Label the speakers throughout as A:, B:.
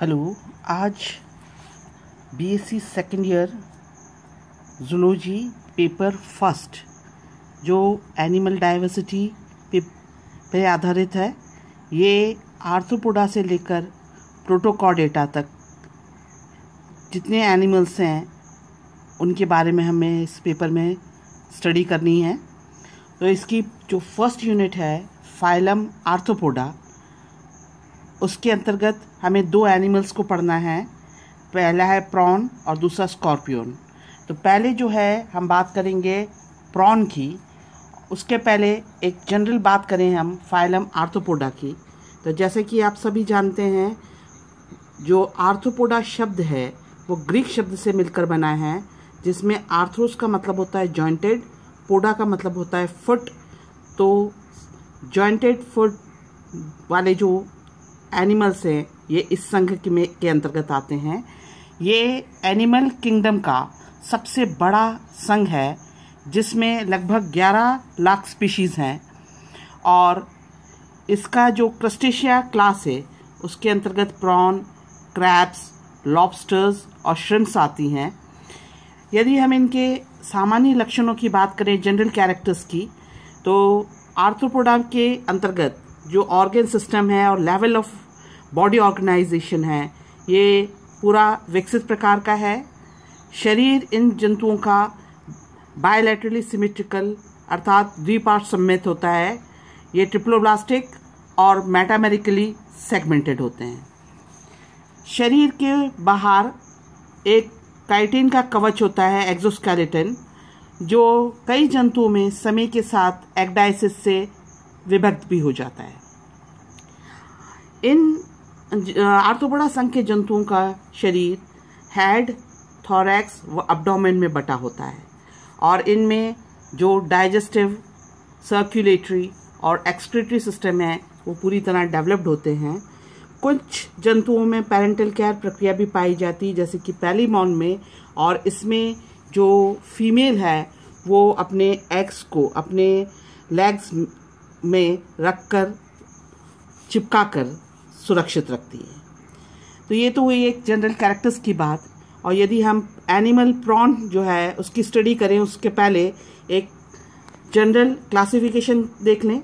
A: Hello. आज BSc second year zoology paper first जो animal diversity पे आधारित है, ये आर्थ्रोपोडा से लेकर प्रोटोकॉर्डेटा तक जितने एनिमल्स हैं उनके बारे में हमें इस पेपर में स्टडी करनी है। तो इसकी जो फर्स्ट यूनिट है फाइलम आर्थ्रोपोडा, उसके अंतर्गत हमें दो एनिमल्स को पढ़ना है। पहला है प्रॉन और दूसरा स्कॉर्पियन। तो पहले जो है हम बात करेंगे प्रॉन की। उसके पहले एक जनरल बात करें हम फाइलम आर्थ्रोपोडा की। तो जैसे कि आप सभी जानते हैं, जो आर्थ्रोपोडा शब्द है वो ग्रीक शब्द से मिलकर बना है, जिसमें आर्थ्रोस का मतलब होता है जॉइंटेड, पोडा का मतलब होता है फुट। तो जॉइंटेड फुट वाले जो एनिमल्स हैं ये इस संघ के अंतर्गत आते हैं। ये एनिमल किंगडम का सबसे बड़ा संघ है, जिसमें लगभग 11 लाख स्पीशीज़ हैं। और इसका जो क्रस्टेशिया क्लास है उसके अंतर्गत प्रॉन, क्रैब्स, लॉबस्टर्स और श्रिम्प्स आती हैं। यदि हम इनके सामान्य लक्षणों की बात करें, जनरल कैरेक्टर्स की, तो आर्थ्रोपोडा के अंतर्गत जो ऑर्गन सिस्टम है और लेवल ऑफ बॉडी ऑर्गेनाइजेशन है, ये पूरा विकसित प्रकार का है। शरीर इन जंतुओं का बायलैटरली सिमेट्रिकल अर्थात द्विपार्श्व सममित होता है। ये ट्रिप्लोब्लास्टिक और मेटामेरिकली सेगमेंटेड होते हैं। शरीर के बाहर एक काइटिन का कवच होता है, एक्सोस्केलेटन, जो कई जंतुओं में समय के साथ एक्डाइसिस से विभक्त भी हो जाता है। इन आर्थ्रोपोडा संघ के जंतुओं का शरीर हेड, थोरैक्स व एब्डोमेन में बटा होता है, और इनमें जो डाइजेस्टिव, सर्कुलेटरी और एक्सक्रीटरी सिस्टम है वो पूरी तरह डेवलप्ड होते हैं। कुछ जंतुओं में पेरेंटल केयर प्रक्रिया भी पाई जाती है, जैसे कि पैलीमॉन में, और इसमें जो फीमेल है वो अपने एग्स को अपने लेग्स में रखकर चिपकाकर सुरक्षित रखती है। तो ये तो हुई एक जनरल कैरेक्टर्स की बात। और यदि हम एनिमल प्रॉन जो है उसकी स्टडी करें, उसके पहले एक जनरल क्लासिफिकेशन देख लें।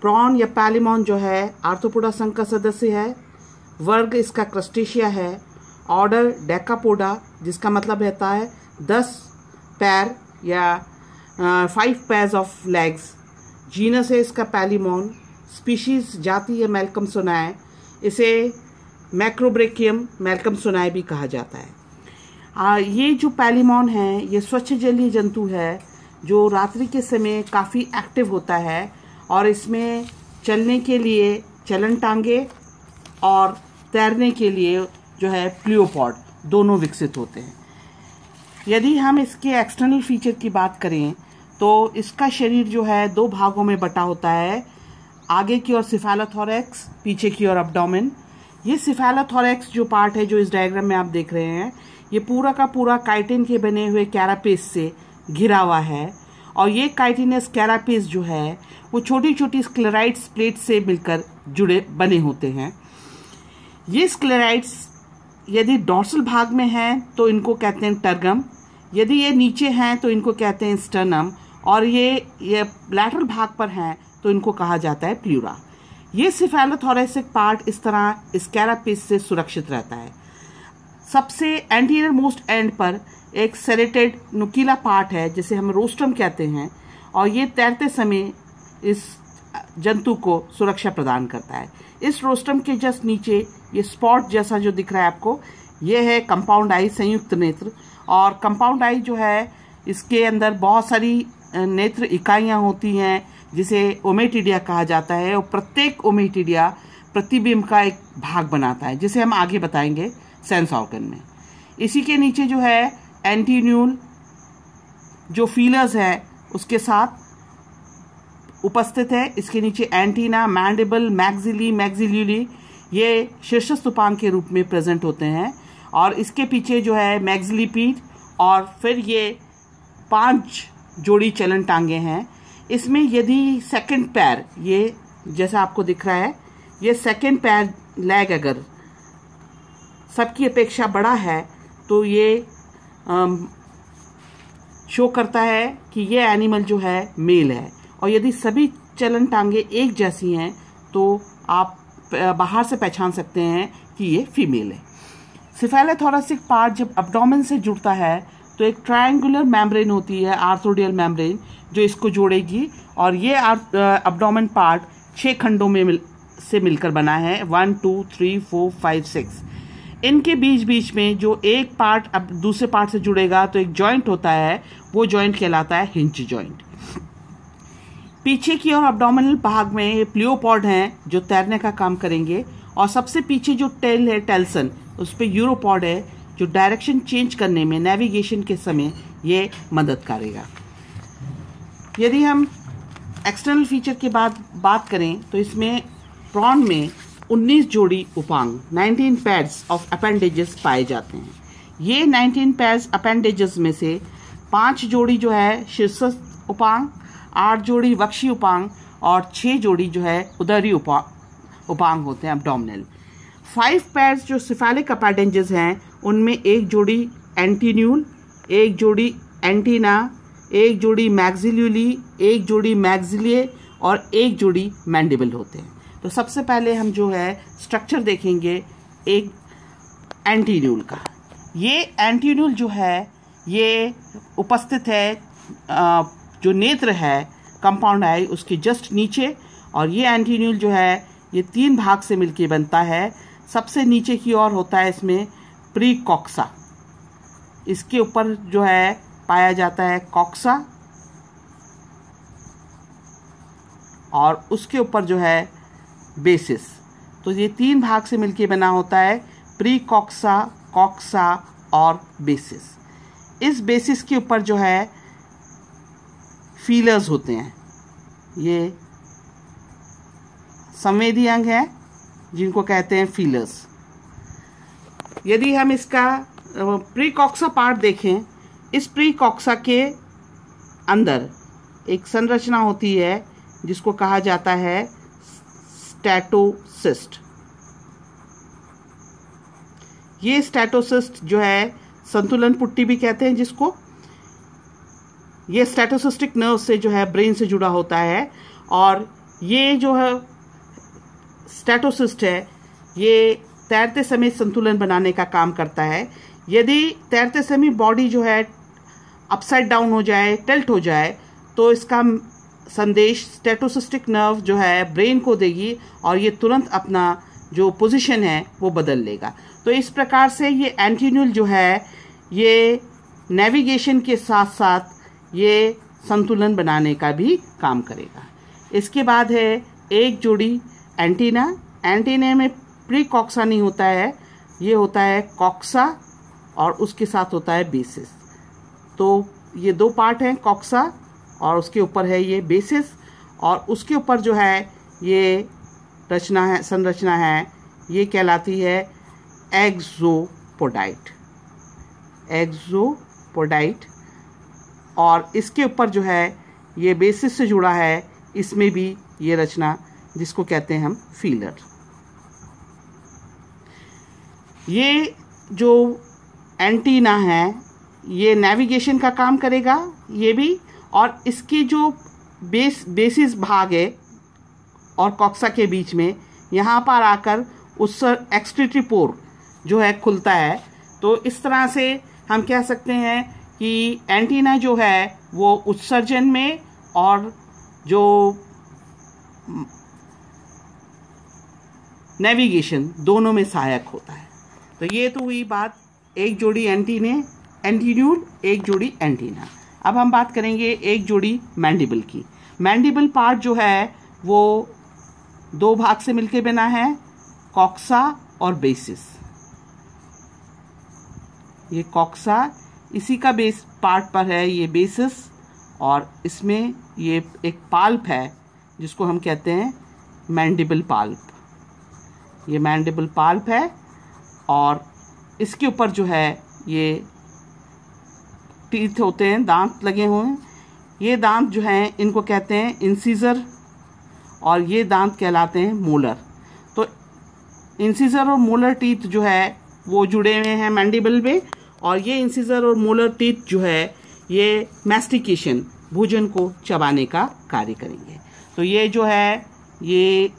A: प्रॉन या पैलीमॉन जो है आर्थ्रोपोडा संघ का सदस्य है। वर्ग इसका क्रस्टेशिया है। ऑर्डर डेकापोडा, जिसका मतलब रहता है 10 पैर या 5 पेयर्स ऑफ लेग्स। जीनस है इसका पैलीमॉन। स्पीशीज जाति है मैल्कमसोनाए, इसे मैक्रोब्रेकियम मैल्कमसोनाए भी कहा जाता है। ये जो पैलीमॉन है ये स्वच्छ जलीय जंतु है जो रात्रि के समय काफ़ी एक्टिव होता है, और इसमें चलने के लिए चलन टांगे और तैरने के लिए जो है प्लियोपॉड दोनों विकसित होते हैं। यदि हम इसके एक्सटर्नल फीचर की बात करें तो इसका शरीर जो है 2 भागों में बटा होता है। आगे की ओर सिफेलोथोरैक्स, पीछे की ओर एब्डोमेन। ये सिफेलोथोरैक्स जो पार्ट है जो इस डायग्राम में आप देख रहे हैं, ये पूरा का पूरा काइटिन के बने हुए कैरापेस से घिरा हुआ है। और ये काइटिनस कैरापेस जो है वो छोटी छोटी स्क्लेराइड्स प्लेट से मिलकर जुड़े बने होते हैं। ये स्क्लेराइड्स यदि डॉर्सल भाग में हैं तो इनको कहते हैं टर्गम, यदि ये नीचे हैं तो इनको कहते हैं स्टर्नम, और ये लैटरल भाग पर हैं तो इनको कहा जाता है प्लूरा। ये सिफेलोथोरैसिक पार्ट इस तरह इस कैरापेस से सुरक्षित रहता है। सबसे एंटीरियर मोस्ट एंड पर एक सेरेटेड नुकीला पार्ट है जिसे हम रोस्ट्रम कहते हैं, और ये तैरते समय इस जंतु को सुरक्षा प्रदान करता है। इस रोस्ट्रम के जस्ट नीचे ये स्पॉट जैसा जो दिख रहा है आपको, ये है कंपाउंड आई, संयुक्त नेत्र। और कंपाउंड आई जो है इसके अंदर बहुत सारी नेत्र इकाइयाँ होती हैं जिसे ओमेटिडिया कहा जाता है, और प्रत्येक ओमेटिडिया प्रतिबिंब का एक भाग बनाता है, जिसे हम आगे बताएंगे सेंस ऑर्गन में। इसी के नीचे जो है एंटीन्यूल जो फीलर्स है उसके साथ उपस्थित है। इसके नीचे एंटीना, मैंडिबल, मैक्सिली, मैक्सिल्यूली, ये शीर्षस्तुपांग के रूप में प्रेजेंट होते हैं। और इसके पीछे जो है मैक्सिलीपीड, और फिर ये 5 जोड़ी चलन टांगे हैं। इसमें यदि सेकंड पैर, ये जैसा आपको दिख रहा है, ये सेकंड पैर लेग अगर सबकी अपेक्षा बड़ा है तो ये शो करता है कि ये एनिमल जो है मेल है। और यदि सभी चलन टांगे एक जैसी हैं तो आप बाहर से पहचान सकते हैं कि ये फीमेल है। सिफेलोथोरेसिक पार्ट जब एब्डोमेन से जुड़ता है तो एक ट्रायंगुलर मेम्ब्रेन होती है, आर्थोडियल मेम्ब्रेन, जो इसको जोड़ेगी। और ये एब्डोमेन पार्ट 6 खंडों में से मिलकर बना है, 1 2 3 4 5 6। इनके बीच बीच में जो एक पार्ट अब दूसरे पार्ट से जुड़ेगा तो एक जॉइंट होता है, वो जॉइंट कहलाता है हिंज जॉइंट। पीछे की ओर एब्डोमिनल भाग में ये प्लियोपॉड हैं जो तैरने का काम करेंगे। और सबसे पीछे जो टेल है, टेल्सन, उस पर यूरोपॉड है जो डायरेक्शन चेंज करने में, नेविगेशन के समय ये मदद करेगा। यदि हम एक्सटर्नल फीचर के बाद बात करें तो इसमें प्रॉन में 19 जोड़ी उपांग, 19 पेयर्स ऑफ अपेंडेजेस पाए जाते हैं। ये 19 पेयर्स अपेंडेजेस में से 5 जोड़ी जो है शीर्षस्थ उपांग, 8 जोड़ी वक्षी उपांग और 6 जोड़ी जो है उदरी उपांग होते हैं, एब्डोमिनल। 5 पेयर्स जो सिफेलिक अपेंडेजेस हैं उनमें 1 जोड़ी एंटीन्यूल, 1 जोड़ी एंटीना, 1 जोड़ी मैक्सिल्यूली, 1 जोड़ी मैक्सिलिए और 1 जोड़ी मैंडिबल होते हैं। तो सबसे पहले हम जो है स्ट्रक्चर देखेंगे एक एंटीन्यूल का। ये एंटीन्यूल जो है ये उपस्थित है जो नेत्र है, कंपाउंड आई, उसके जस्ट नीचे। और ये एंटीन्यूल जो है ये 3 भाग से मिलके बनता है। सबसे नीचे की ओर होता है इसमें प्रीकॉक्सा, इसके ऊपर जो है पाया जाता है कॉक्सा, और उसके ऊपर जो है बेसिस। तो ये 3 भाग से मिलके बना होता है, प्रीकॉक्सा, कॉक्सा और बेसिस। इस बेसिस के ऊपर जो है फीलर्स होते हैं, ये संवेदी अंग है जिनको कहते हैं फीलर्स। यदि हम इसका प्रीकॉक्सा पार्ट देखें, इस प्रीकॉक्सा के अंदर एक संरचना होती है जिसको कहा जाता है स्टैटोसिस्ट। ये स्टैटोसिस्ट जो है संतुलन पुट्टी भी कहते हैं जिसको, ये स्टैटोसिस्टिक नर्व से जो है ब्रेन से जुड़ा होता है। और ये जो है स्टैटोसिस्ट है ये तैरते समय संतुलन बनाने का काम करता है। यदि तैरते समय बॉडी जो है अपसाइड डाउन हो जाए, टिल्ट हो जाए, तो इसका संदेश स्टैटोसिस्टिक नर्व जो है ब्रेन को देगी और ये तुरंत अपना जो पोजीशन है वो बदल लेगा। तो इस प्रकार से ये एंटीन्यूल जो है ये नेविगेशन के साथ साथ ये संतुलन बनाने का भी काम करेगा। इसके बाद है एक जोड़ी एंटीना। एंटीना में प्रीकॉक्सा नहीं होता है, ये होता है कॉक्सा और उसके साथ होता है बेसिस। तो ये 2 पार्ट हैं, कॉक्सा और उसके ऊपर है ये बेसिस। और उसके ऊपर जो है ये रचना है, संरचना है, ये कहलाती है एक्सोपोडाइट। एक्सोपोडाइट। और इसके ऊपर जो है ये बेसिस से जुड़ा है, इसमें भी ये रचना जिसको कहते हैं हम फीलर। ये जो एंटीना है ये नेविगेशन का काम करेगा ये भी। और इसके जो बेसिस भाग है और कॉक्सा के बीच में यहाँ पर आकर उस एक्सक्रीटरी पोर जो है खुलता है। तो इस तरह से हम कह सकते हैं कि एंटीना जो है वो उत्सर्जन में और जो नेविगेशन दोनों में सहायक होता है। तो ये तो हुई बात एक जोड़ी एंटीन्यूल, एक जोड़ी एंटीना। अब हम बात करेंगे एक जोड़ी मैंडिबल की। मैंडिबल पार्ट जो है वो 2 भाग से मिलकर बना है, कॉक्सा और बेसिस। ये कॉक्सा, इसी का बेस पार्ट पर है ये बेसिस। और इसमें ये एक पाल्प है जिसको हम कहते हैं मैंडिबल पाल्प। ये मैंडिबल पाल्प है और इसके ऊपर जो है ये टीथ होते हैं, दांत लगे हुए हैं। ये दांत जो हैं इनको कहते हैं इंसीजर और ये दांत कहलाते हैं मोलर। तो इंसीजर और मोलर टीथ जो है वो जुड़े हुए हैं मैंडिबल में, और ये इंसिजर और मोलर टीथ जो है ये मैस्टिकेशन, भोजन को चबाने का कार्य करेंगे। तो ये जो है ये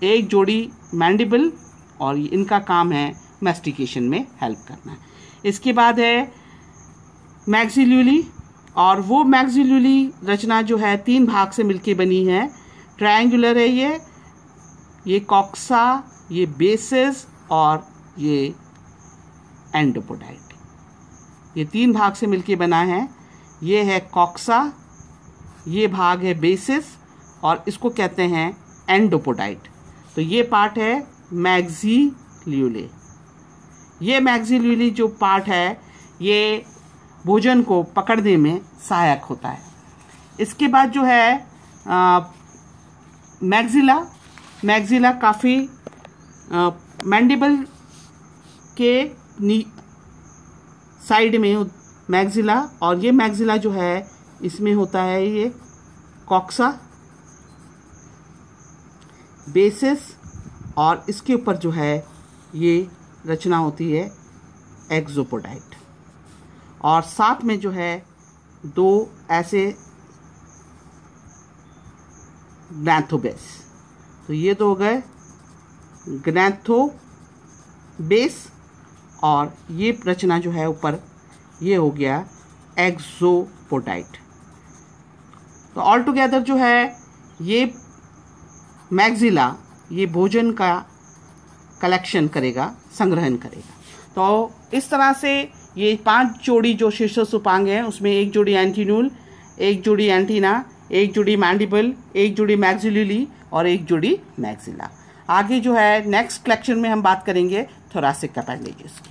A: एक जोड़ी मैंडिबल, और इनका काम है मैस्टिकेशन में हेल्प करना। इसके बाद है मैक्सिल्यूली, और वो मैक्सिल्यूली रचना जो है 3 भाग से मिलके बनी है। ट्रायंगुलर है ये कॉक्सा, ये बेसिस और ये एंडोपोडाइट। ये 3 भाग से मिलके बना है। ये है कॉक्सा, ये भाग है बेसिस, और इसको कहते हैं एंडोपोडाइट। तो ये पार्ट है मैक्सिल्यूले। ये मैक्सिल्यूली जो पार्ट है ये भोजन को पकड़ने में सहायक होता है। इसके बाद जो है मैक्सिला काफ़ी मैंडिबल के साइड में मैक्सिला, और ये मैक्सिला जो है इसमें होता है ये कॉक्सा, बेसिस, और इसके ऊपर जो है ये रचना होती है एक्सोपोडाइट। और साथ में जो है 2 ऐसे ग्नैथोबेस। तो ये तो हो गए ग्नैथोबेस, और ये रचना जो है ऊपर ये हो गया एक्सोपोडाइट। तो ऑल टुगेदर जो है ये मैक्सिला ये भोजन का कलेक्शन करेगा, संग्रहण करेगा। तो इस तरह से ये 5 जोड़ी जो शीर्ष उपांग हैं उसमें 1 जोड़ी एंटीन्यूल, 1 जोड़ी एंटीना, 1 जोड़ी मैंडिबल, 1 जोड़ी मैक्सिल्यूली और 1 जोड़ी मैक्सिला। आगे जो है नेक्स्ट कलेक्शन में हम बात करेंगे थोरैसिक अपेंडेजेस की।